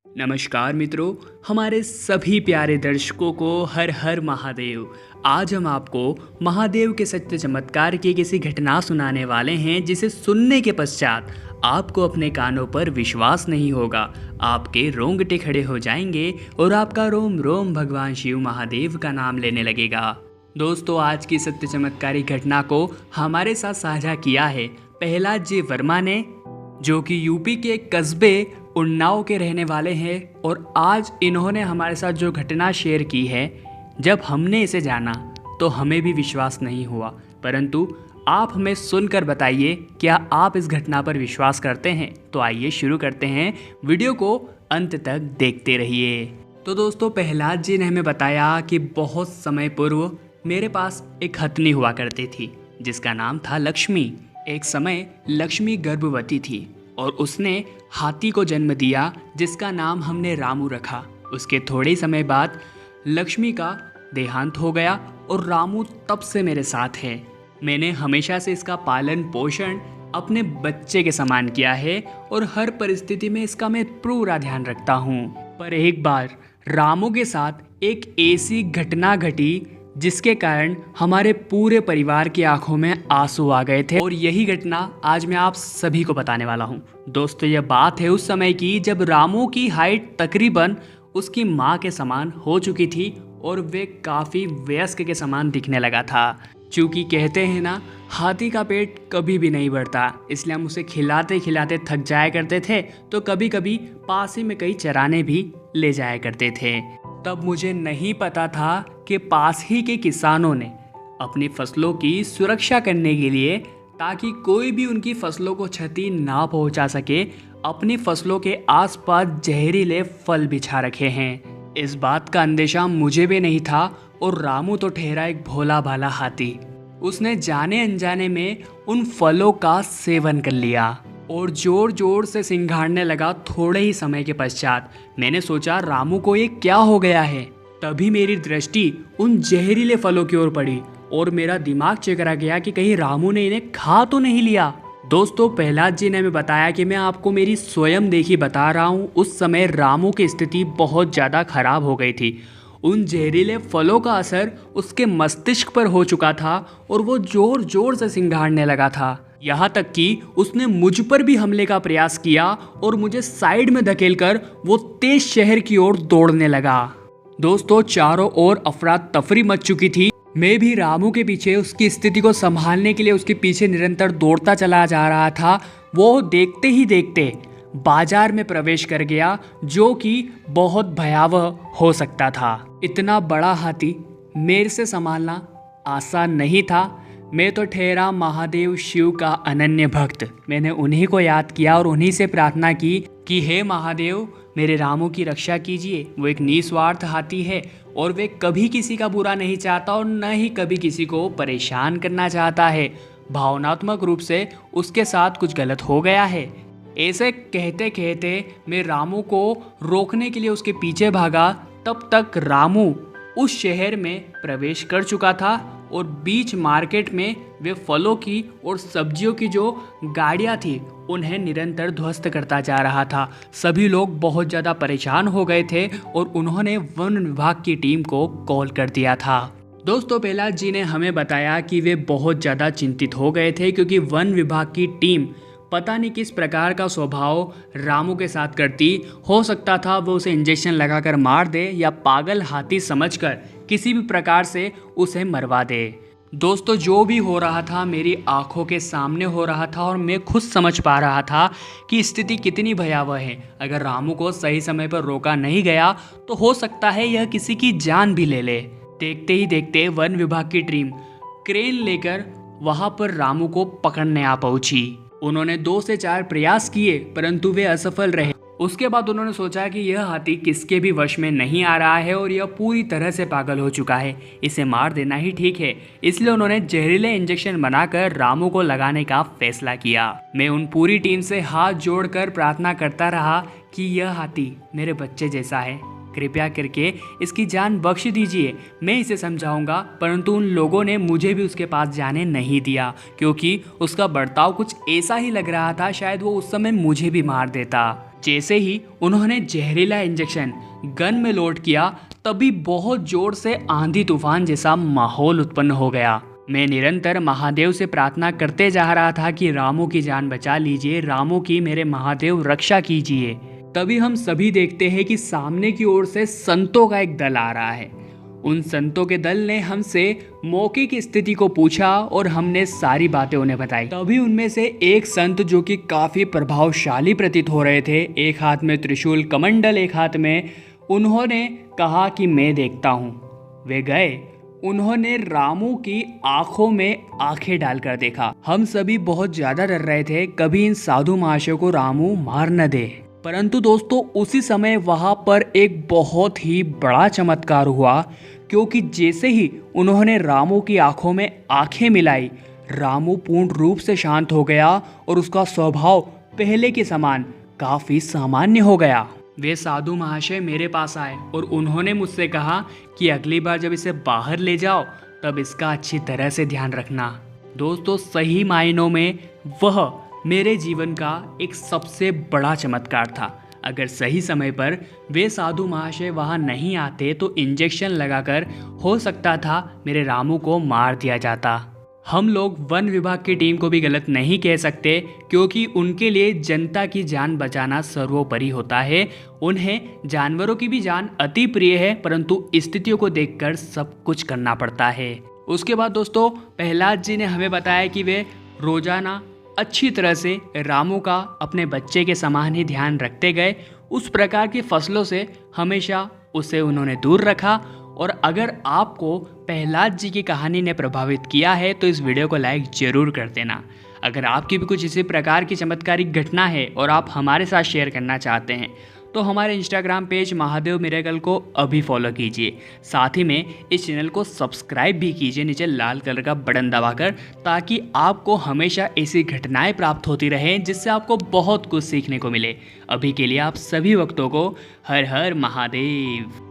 नमस्कार मित्रों, हमारे सभी प्यारे दर्शकों को हर हर महादेव। आज हम आपको महादेव के सत्य चमत्कार की किसी घटना सुनाने वाले हैं जिसे सुनने के पश्चात आपको अपने कानों पर विश्वास नहीं होगा। आपके रोंगटे खड़े हो जाएंगे और आपका रोम रोम भगवान शिव महादेव का नाम लेने लगेगा। दोस्तों, आज की सत्य चमत्कारी घटना को हमारे साथ साझा किया है प्रहलाद जी वर्मा ने, जो कि यूपी के एक कस्बे उन्नाव के रहने वाले हैं। और आज इन्होंने हमारे साथ जो घटना शेयर की है, जब हमने इसे जाना तो हमें भी विश्वास नहीं हुआ, परंतु आप हमें सुनकर बताइए क्या आप इस घटना पर विश्वास करते हैं। तो आइए शुरू करते हैं, वीडियो को अंत तक देखते रहिए। तो दोस्तों, प्रहलाद जी ने हमें बताया कि बहुत समय पूर्व मेरे पास एक हथनी हुआ करती थी जिसका नाम था लक्ष्मी। एक समय लक्ष्मी गर्भवती थी और उसने हाथी को जन्म दिया जिसका नाम हमने रामू रखा। उसके थोड़े ही समय बाद लक्ष्मी का देहांत हो गया और रामू तब से मेरे साथ है। मैंने हमेशा से इसका पालन पोषण अपने बच्चे के समान किया है और हर परिस्थिति में इसका मैं पूरा ध्यान रखता हूँ। पर एक बार रामू के साथ एक ऐसी घटना घटी जिसके कारण हमारे पूरे परिवार की आंखों में आंसू आ गए थे, और यही घटना आज मैं आप सभी को बताने वाला हूँ। दोस्तों, यह बात है उस समय की जब रामू की हाइट तकरीबन उसकी माँ के समान हो चुकी थी और वे काफ़ी वयस्क के समान दिखने लगा था। चूँकि कहते हैं ना, हाथी का पेट कभी भी नहीं बढ़ता, इसलिए हम उसे खिलाते खिलाते थक जाया करते थे, तो कभी कभी पास ही में कहीं चराने भी ले जाया करते थे। तब मुझे नहीं पता था कि पास ही के किसानों ने अपनी फसलों की सुरक्षा करने के लिए, ताकि कोई भी उनकी फसलों को क्षति ना पहुंचा सके, अपनी फसलों के आसपास जहरीले फल बिछा रखे हैं। इस बात का अंदेशा मुझे भी नहीं था और रामू तो ठहरा एक भोला भाला हाथी। उसने जाने अनजाने में उन फलों का सेवन कर लिया और जोर जोर से सिंघाड़ने लगा। थोड़े ही समय के पश्चात मैंने सोचा रामू को ये क्या हो गया है। तभी मेरी दृष्टि उन जहरीले फलों की ओर पड़ी और मेरा दिमाग चकरा गया कि कहीं रामू ने इन्हें खा तो नहीं लिया। दोस्तों, प्रहलाद जी ने हमें बताया कि मैं आपको मेरी स्वयं देखी बता रहा हूँ। उस समय रामू की स्थिति बहुत ज़्यादा खराब हो गई थी। उन जहरीले फलों का असर उसके मस्तिष्क पर हो चुका था और वो जोर जोर से सिंघाड़ने लगा था। यहाँ तक कि उसने मुझ पर भी हमले का प्रयास किया और मुझे साइड में धकेलकर वो तेज शहर की ओर दौड़ने लगा। दोस्तों, चारों ओर अफरा तफरी मच चुकी थी। मैं भी रामू के पीछे उसकी स्थिति को संभालने के लिए उसके पीछे निरंतर दौड़ता चला जा रहा था। वो देखते ही देखते बाजार में प्रवेश कर गया, जो कि बहुत भयावह हो सकता था। इतना बड़ा हाथी मेरे से संभालना आसान नहीं था। मैं तो ठहरा महादेव शिव का अनन्य भक्त। मैंने उन्हीं को याद किया और उन्हीं से प्रार्थना की कि हे महादेव, मेरे रामू की रक्षा कीजिए। वो एक निस्वार्थ हाथी है और वे कभी किसी का बुरा नहीं चाहता और न ही कभी किसी को परेशान करना चाहता है। भावनात्मक रूप से उसके साथ कुछ गलत हो गया है। ऐसे कहते कहते मैं रामू को रोकने के लिए उसके पीछे भागा। तब तक रामू उस शहर में प्रवेश कर चुका था और बीच मार्केट में वे फलों की और सब्जियों की जो गाड़ियाँ थी उन्हें निरंतर ध्वस्त करता जा रहा था। सभी लोग बहुत ज़्यादा परेशान हो गए थे और उन्होंने वन विभाग की टीम को कॉल कर दिया था। दोस्तों, प्रहलाद जी ने हमें बताया कि वे बहुत ज़्यादा चिंतित हो गए थे, क्योंकि वन विभाग की टीम पता नहीं किस प्रकार का स्वभाव रामू के साथ करती। हो सकता था वो उसे इंजेक्शन लगाकर मार दे या पागल हाथी समझकर किसी भी प्रकार से उसे मरवा दे। दोस्तों, जो भी हो रहा था मेरी आंखों के सामने हो रहा था और मैं खुद समझ पा रहा था कि स्थिति कितनी भयावह है। अगर रामू को सही समय पर रोका नहीं गया तो हो सकता है यह किसी की जान भी ले ले। देखते ही देखते वन विभाग की टीम क्रेन लेकर वहां पर रामू को पकड़ने आ पहुंची। उन्होंने 2 से 4 प्रयास किए परंतु वे असफल रहे। उसके बाद उन्होंने सोचा कि यह हाथी किसके भी वश में नहीं आ रहा है और यह पूरी तरह से पागल हो चुका है, इसे मार देना ही ठीक है। इसलिए उन्होंने जहरीले इंजेक्शन बनाकर रामू को लगाने का फैसला किया। मैं उन पूरी टीम से हाथ जोड़कर प्रार्थना करता रहा कि यह हाथी मेरे बच्चे जैसा है, कृपया करके इसकी जान बख्श दीजिए। मैं इसे समझाऊंगा, परंतु उन लोगों ने मुझे भी उसके पास जाने नहीं दिया, क्योंकि उसका बर्ताव कुछ ऐसा ही लग रहा था, शायद वो उस समय मुझे भी मार देता। जैसे ही उन्होंने जहरीला इंजेक्शन गन में लोड किया, तभी बहुत जोर से आंधी तूफान जैसा माहौल उत्पन्न हो गया। मैं निरंतर महादेव से प्रार्थना करते जा रहा था कि रामू की जान बचा लीजिए, रामू की मेरे महादेव रक्षा कीजिए। तभी हम सभी देखते हैं कि सामने की ओर से संतों का एक दल आ रहा है। उन संतों के दल ने हमसे मौके की स्थिति को पूछा और हमने सारी बातें उन्हें बताई। तभी उनमें से एक संत, जो कि काफ़ी प्रभावशाली प्रतीत हो रहे थे, एक हाथ में त्रिशूल कमंडल, एक हाथ में, उन्होंने कहा कि मैं देखता हूँ। वे गए, उन्होंने रामू की आंखों में आंखें डालकर देखा। हम सभी बहुत ज़्यादा डर रहे थे, कभी इन साधु महाशयों को रामू मार न दे। परंतु दोस्तों, उसी समय वहाँ पर एक बहुत ही बड़ा चमत्कार हुआ, क्योंकि जैसे ही उन्होंने रामू की आंखों में आंखें मिलाई, रामू पूर्ण रूप से शांत हो गया और उसका स्वभाव पहले के समान काफ़ी सामान्य हो गया। वे साधु महाशय मेरे पास आए और उन्होंने मुझसे कहा कि अगली बार जब इसे बाहर ले जाओ तब इसका अच्छी तरह से ध्यान रखना। दोस्तों, सही मायनों में वह मेरे जीवन का एक सबसे बड़ा चमत्कार था। अगर सही समय पर वे साधु महाशय वहाँ नहीं आते तो इंजेक्शन लगाकर हो सकता था मेरे रामू को मार दिया जाता। हम लोग वन विभाग की टीम को भी गलत नहीं कह सकते, क्योंकि उनके लिए जनता की जान बचाना सर्वोपरि होता है। उन्हें जानवरों की भी जान अति प्रिय है, परंतु स्थितियों को देखकर सब कुछ करना पड़ता है। उसके बाद दोस्तों, प्रहलाद जी ने हमें बताया कि वे रोजाना अच्छी तरह से रामू का अपने बच्चे के समान ही ध्यान रखते गए। उस प्रकार की फसलों से हमेशा उसे उन्होंने दूर रखा। और अगर आपको प्रहलाद जी की कहानी ने प्रभावित किया है तो इस वीडियो को लाइक जरूर कर देना। अगर आपकी भी कुछ इसी प्रकार की चमत्कारिक घटना है और आप हमारे साथ शेयर करना चाहते हैं तो हमारे इंस्टाग्राम पेज महादेव मिरेकल को अभी फॉलो कीजिए। साथ ही में इस चैनल को सब्सक्राइब भी कीजिए नीचे लाल कलर का बटन दबाकर, ताकि आपको हमेशा ऐसी घटनाएं प्राप्त होती रहें जिससे आपको बहुत कुछ सीखने को मिले। अभी के लिए आप सभी भक्तों को हर हर महादेव।